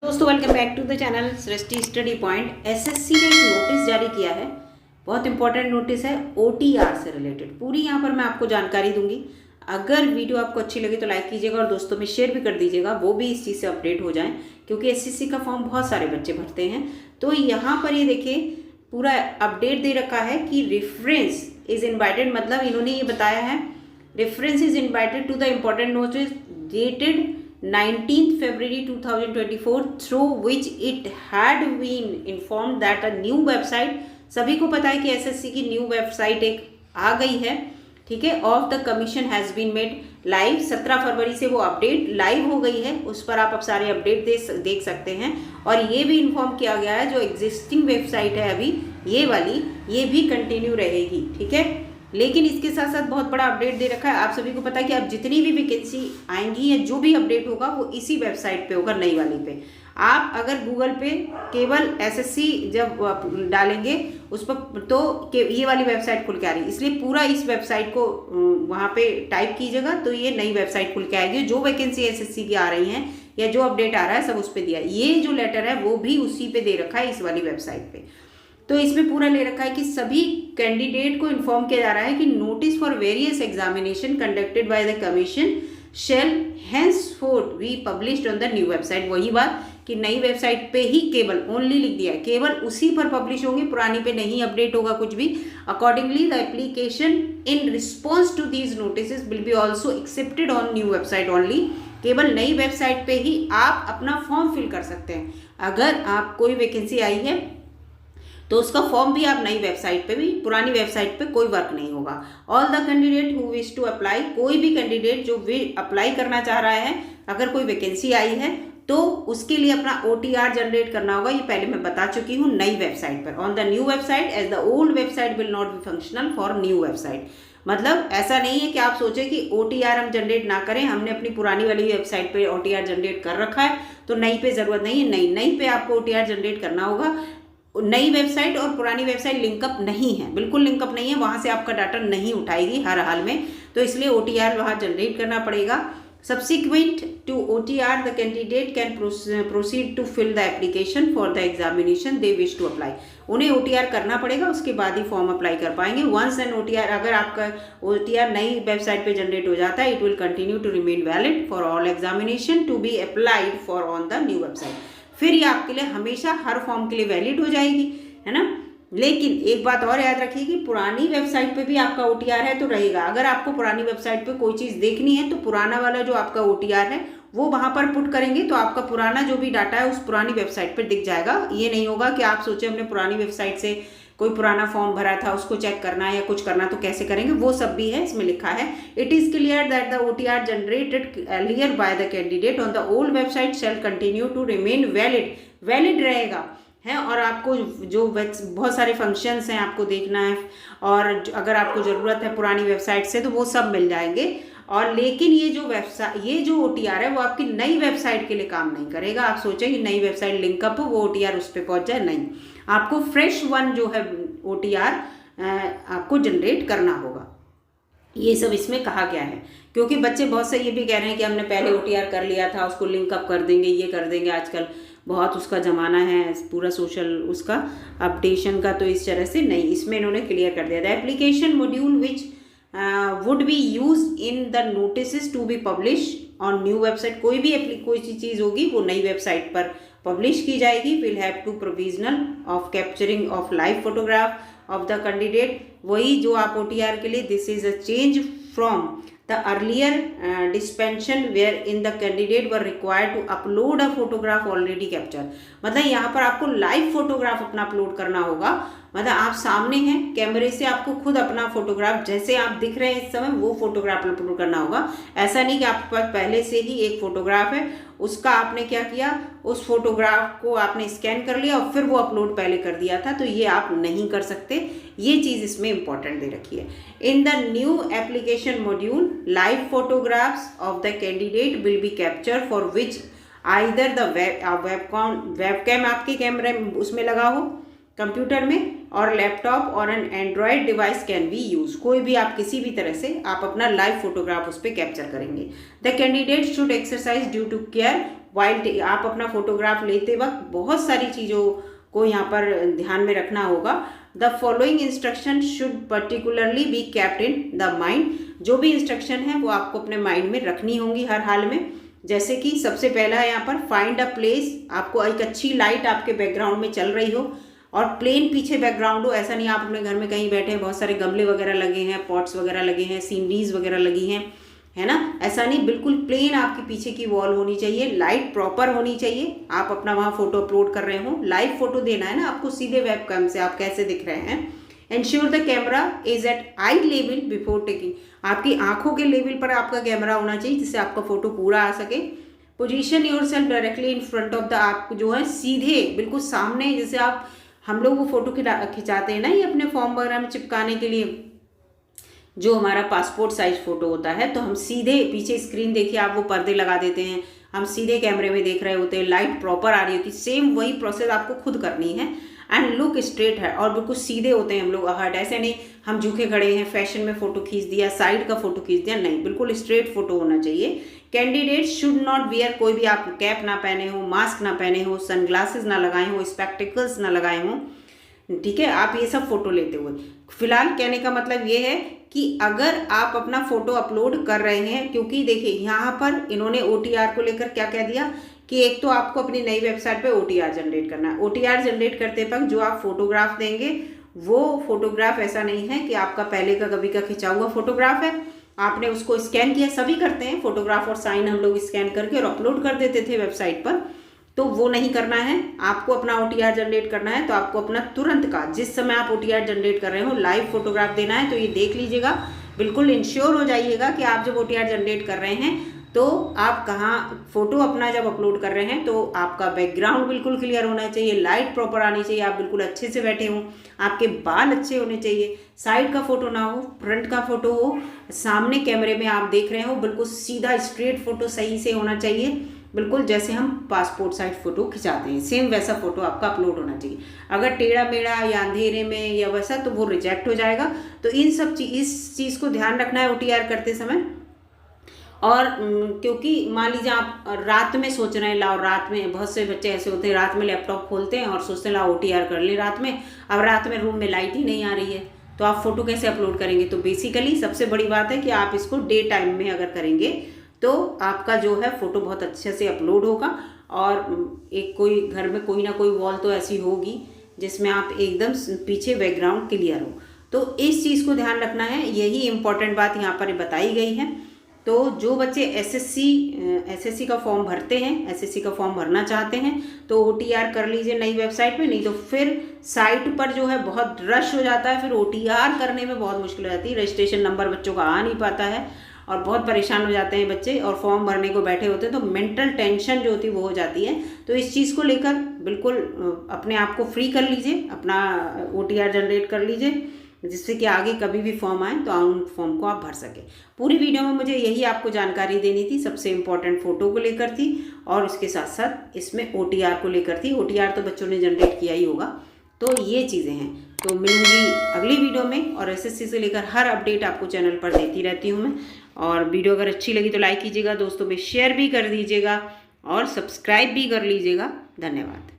दोस्तों welcome back to the channel Srishti study point. SSC ने एक नोटिस जारी किया है, बहुत इंपॉर्टेंट नोटिस है ओटीआर से रिलेटेड। पूरी यहाँ पर मैं आपको जानकारी दूंगी। अगर वीडियो आपको अच्छी लगी तो लाइक कीजिएगा और दोस्तों में शेयर भी कर दीजिएगा, वो भी इस चीज़ से अपडेट हो जाएं, क्योंकि एसएससी का फॉर्म बहुत सारे बच्चे भरते हैं। तो यहाँ पर ये देखिए पूरा अपडेट दे रखा है कि रेफरेंस इज इन्वाइटेड, मतलब इन्होंने ये बताया है reference is invited to the important notice dated 19th February 2024 through which it had been informed that a new website, सभी को पता है कि एसएससी की न्यू वेबसाइट एक आ गई है, ठीक है, of the commission has been made live. 17 फरवरी से वो अपडेट लाइव हो गई है, उस पर आप अब सारे अपडेट देख सकते हैं। और ये भी इन्फॉर्म किया गया है जो एग्जिस्टिंग वेबसाइट है अभी ये वाली, ये भी कंटिन्यू रहेगी, ठीक है। लेकिन इसके साथ साथ बहुत बड़ा अपडेट दे रखा है। आप सभी को पता है कि अब जितनी भी वैकेंसी आएंगी या जो भी अपडेट होगा वो इसी वेबसाइट पे होगा, नई वाली पे। आप अगर गूगल पे केवल एसएससी जब डालेंगे उस पर तो ये वाली वेबसाइट खुल के आ रही है, इसलिए पूरा इस वेबसाइट को वहाँ पे टाइप कीजिएगा तो ये नई वेबसाइट खुल के आएगी। जो वैकेंसी एसएससी की आ रही हैं या जो अपडेट आ रहा है सब उस पर दिया है। ये जो लेटर है वो भी उसी पे दे रखा है, इस वाली वेबसाइट पे। तो इसमें पूरा ले रखा है कि सभी कैंडिडेट को इन्फॉर्म किया जा रहा है कि notice for various examination conducted by the commission shall henceforth be published on the new website. वही बात कि नई वेबसाइट पे ही केवल ओनली लिख दिया है, केवल उसी पर पब्लिश होंगे, पुरानी पे नहीं अपडेट होगा कुछ भी। Accordingly the application in response to these notice will be also accepted on new website only. केवल नई वेबसाइट पे ही आप अपना फॉर्म फिल कर सकते हैं। अगर आप कोई वैकेंसी आई है तो उसका फॉर्म भी आप नई वेबसाइट पे भी, पुरानी वेबसाइट पे कोई वर्क नहीं होगा। All the candidate who wish to apply, कोई भी कैंडिडेट जो अप्लाई करना चाह रहा है, अगर कोई वैकेंसी आई है तो उसके लिए अपना ओटीआर जनरेट करना होगा। ये पहले मैं बता चुकी हूँ, नई वेबसाइट पर on the new website as the old website will not be functional for new website. मतलब ऐसा नहीं है कि आप सोचें कि ओटीआर हम जनरेट ना करें, हमने अपनी पुरानी वाली वेबसाइट पे ओटीआर जनरेट कर रखा है तो नई पे ज़रूरत नहीं है। नई पे आपको ओटीआर जनरेट करना होगा। नई वेबसाइट और पुरानी वेबसाइट लिंकअप नहीं है, बिल्कुल लिंकअप नहीं है, वहाँ से आपका डाटा नहीं उठाएगी हर हाल में, तो इसलिए ओटीआर वहाँ जनरेट करना पड़ेगा। Subsequent to OTR the candidate can proceed to fill the application for the examination they wish to apply. उन्हें ओटीआर करना पड़ेगा, उसके बाद ही फॉर्म अप्लाई कर पाएंगे। वंस एन ओटीआर, अगर आपका ओटीआर नई वेबसाइट पे जनरेट हो जाता है, it will continue to remain valid for all examination to be applied for on the new website. फिर ये आपके लिए हमेशा हर फॉर्म के लिए वैलिड हो जाएगी, है ना। लेकिन एक बात और याद रखिए कि पुरानी वेबसाइट पे भी आपका ओटीआर है तो रहेगा। अगर आपको पुरानी वेबसाइट पे कोई चीज़ देखनी है तो पुराना वाला जो आपका ओटीआर है वो वहाँ पर पुट करेंगे तो आपका पुराना जो भी डाटा है उस पुरानी वेबसाइट पर दिख जाएगा। ये नहीं होगा कि आप सोचे हमने पुरानी वेबसाइट से कोई पुराना फॉर्म भरा था उसको चेक करना है या कुछ करना, तो कैसे करेंगे, वो सब भी है इसमें लिखा है। It is clear that the OTR generated earlier by the candidate on the old website shall continue to remain valid रहेगा, है। और आपको जो बहुत सारे फंक्शंस हैं आपको देखना है, और अगर आपको ज़रूरत है पुरानी वेबसाइट से तो वो सब मिल जाएंगे। और लेकिन ये जो ओटीआर है वो आपकी नई वेबसाइट के लिए काम नहीं करेगा। आप सोचें कि नई वेबसाइट लिंकअप हो, वो ओटीआर उस पर पहुँच जाए, नहीं, आपको फ्रेश वन जो है ओटीआर आपको जनरेट करना होगा। ये सब इसमें कहा गया है, क्योंकि बच्चे बहुत से ये भी कह रहे हैं कि हमने पहले ओटीआर कर लिया था, उसको लिंकअप कर देंगे, ये कर देंगे। आजकल बहुत उसका ज़माना है पूरा सोशल उसका अपडेशन का, तो इस तरह से नहीं, इसमें इन्होंने क्लियर कर दिया था। Application module which would be use in the notice to be publish on new website. कोई सी चीज़ होगी वो नई वेबसाइट पर पब्लिश की जाएगी। Will have to provisional of capturing of live photograph of the candidate. वही जो आप ओटीआर के लिए, this is a change from the earlier dispensation wherein the candidate were required to upload a photograph already captured। मतलब यहाँ पर आपको live photograph अपना अपलोड करना होगा, मतलब आप सामने हैं कैमरे से, आपको खुद अपना फोटोग्राफ जैसे आप दिख रहे हैं इस समय वो फोटोग्राफ अपलोड करना होगा। ऐसा नहीं कि आपके पास पहले से ही एक फोटोग्राफ है, उसका आपने क्या किया, उस फोटोग्राफ को आपने स्कैन कर लिया और फिर वो अपलोड पहले कर दिया था, तो ये आप नहीं कर सकते। ये चीज़ इसमें इंपॉर्टेंट दे रखी है। In the new application module live photographs of the candidate will be capture for which either the webcam आपके कैमरे उसमें लगा हो कंप्यूटर में, और लैपटॉप और N Android device can be use. कोई भी आप किसी भी तरह से आप अपना लाइव फोटोग्राफ उस पर कैप्चर करेंगे। The candidate should exercise due to care while आप अपना फोटोग्राफ लेते वक्त बहुत सारी चीज़ों को यहाँ पर ध्यान में रखना होगा। The following instruction should particularly be kept in the mind. जो भी इंस्ट्रक्शन है वो आपको अपने माइंड में रखनी होंगी हर हाल में। जैसे कि सबसे पहला है यहाँ पर फाइंड अ प्लेस। आपको एक अच्छी लाइट आपके बैकग्राउंड में चल रही हो और प्लेन पीछे बैकग्राउंड हो। ऐसा नहीं आप अपने घर में कहीं बैठे हैं, बहुत सारे गमले वगैरह लगे हैं, पॉट्स वगैरह लगे हैं, सीनरीज वगैरह लगी हैं, है ना। ऐसा नहीं, बिल्कुल प्लेन आपके पीछे की वॉल होनी चाहिए, लाइट प्रॉपर होनी चाहिए। आप अपना वहाँ फोटो अपलोड कर रहे हो, लाइव फोटो देना है ना आपको सीधे वेबकैम से, आप कैसे दिख रहे हैं। Ensure the camera is at eye level before taking. आपकी आंखों के लेवल पर आपका कैमरा होना चाहिए जिससे आपका फोटो पूरा आ सके। Position yourself directly in front of the, आप जो है सीधे बिल्कुल सामने, जैसे आप हम लोग वो फोटो खिंचाते हैं ना ये अपने फॉर्म वगैरह में चिपकाने के लिए, जो हमारा पासपोर्ट साइज फोटो होता है, तो हम सीधे पीछे स्क्रीन देखिए आप वो पर्दे लगा देते हैं, हम सीधे कैमरे में देख रहे होते हैं, लाइट प्रॉपर आ रही होती है। सेम वही प्रोसेस आपको खुद करनी है। एंड लुक स्ट्रेट है, और बिल्कुल सीधे होते हैं हम लोग हट, ऐसे नहीं हम झुके खड़े हैं, फैशन में फोटो खींच दिया, साइड का फोटो खींच दिया, नहीं, बिल्कुल स्ट्रेट फोटो होना चाहिए। कैंडिडेट शुड नॉट वियर, कोई भी आप कैप ना पहने हो, मास्क ना पहने हो, सनग्लासेस ना लगाए हो, स्पेक्टिकल्स ना लगाए हो, ठीक है। आप ये सब फोटो लेते हुए, फिलहाल कहने का मतलब ये है कि अगर आप अपना फोटो अपलोड कर रहे हैं, क्योंकि देखिए यहाँ पर इन्होंने OTR को लेकर क्या कह दिया कि एक तो आपको अपनी नई वेबसाइट पे OTR जनरेट करना है। OTR जनरेट करते वक्त जो आप फोटोग्राफ देंगे वो फोटोग्राफ ऐसा नहीं है कि आपका पहले का कभी का खिंचा हुआ फोटोग्राफ है, आपने उसको स्कैन किया, सभी करते हैं फोटोग्राफ और साइन हम लोग स्कैन करके और अपलोड कर देते थे वेबसाइट पर, तो वो नहीं करना है। आपको अपना OTR जनरेट करना है तो आपको अपना तुरंत का, जिस समय आप OTR जनरेट कर रहे हो, लाइव फोटोग्राफ देना है। तो ये देख लीजिएगा, बिल्कुल इंश्योर हो जाइएगा कि आप जब OTR जनरेट कर रहे हैं तो आप कहाँ फोटो अपना जब अपलोड कर रहे हैं तो आपका बैकग्राउंड बिल्कुल क्लियर होना चाहिए, लाइट प्रॉपर आनी चाहिए, आप बिल्कुल अच्छे से बैठे हों, आपके बाल अच्छे होने चाहिए, साइड का फोटो ना हो, फ्रंट का फोटो हो, सामने कैमरे में आप देख रहे हो, बिल्कुल सीधा स्ट्रेट फोटो सही से होना चाहिए, बिल्कुल जैसे हम पासपोर्ट साइज फोटो खिंचाते हैं सेम वैसा फोटो आपका अपलोड होना चाहिए। अगर टेढ़ा मेढ़ा या अंधेरे में या वैसा तो वो रिजेक्ट हो जाएगा। तो इन सब इस चीज़ को ध्यान रखना है OTR करते समय। और क्योंकि मान लीजिए आप रात में सोच रहे हैं, लाओ रात में, बहुत से बच्चे ऐसे होते हैं रात में लैपटॉप खोलते हैं और सोचते हैं लाओ OTR कर ले रात में, अब रात में रूम में लाइट ही नहीं आ रही है तो आप फोटो कैसे अपलोड करेंगे। तो बेसिकली सबसे बड़ी बात है कि आप इसको डे टाइम में अगर करेंगे तो आपका जो है फोटो बहुत अच्छे से अपलोड होगा। और एक कोई घर में कोई ना कोई वॉल तो ऐसी होगी जिसमें आप एकदम पीछे बैकग्राउंड क्लियर हो, तो इस चीज़ को ध्यान रखना है। यही इंपॉर्टेंट बात यहाँ पर बताई गई है। तो जो बच्चे एसएससी का फॉर्म भरते हैं, एसएससी का फॉर्म भरना चाहते हैं तो OTR कर लीजिए नई वेबसाइट पे, नहीं तो फिर साइट पर जो है बहुत रश हो जाता है, फिर OTR करने में बहुत मुश्किल हो जाती है, रजिस्ट्रेशन नंबर बच्चों का आ नहीं पाता है और बहुत परेशान हो जाते हैं बच्चे, और फॉर्म भरने को बैठे होते हैं तो मेंटल टेंशन जो होती है वो हो जाती है। तो इस चीज़ को लेकर बिल्कुल अपने आप को फ्री कर लीजिए, अपना OTR जनरेट कर लीजिए, जिससे कि आगे कभी भी फॉर्म आए तो उन फॉर्म को आप भर सकें। पूरी वीडियो में मुझे यही आपको जानकारी देनी थी, सबसे इम्पॉर्टेंट फ़ोटो को लेकर थी और उसके साथ साथ इसमें OTR को लेकर थी। OTR तो बच्चों ने जनरेट किया ही होगा। तो ये चीज़ें हैं। तो मिलूंगी अगली वीडियो में, और SSC से लेकर हर अपडेट आपको चैनल पर देती रहती हूँ मैं। और वीडियो अगर अच्छी लगी तो लाइक कीजिएगा, दोस्तों में शेयर भी कर दीजिएगा और सब्सक्राइब भी कर लीजिएगा। धन्यवाद।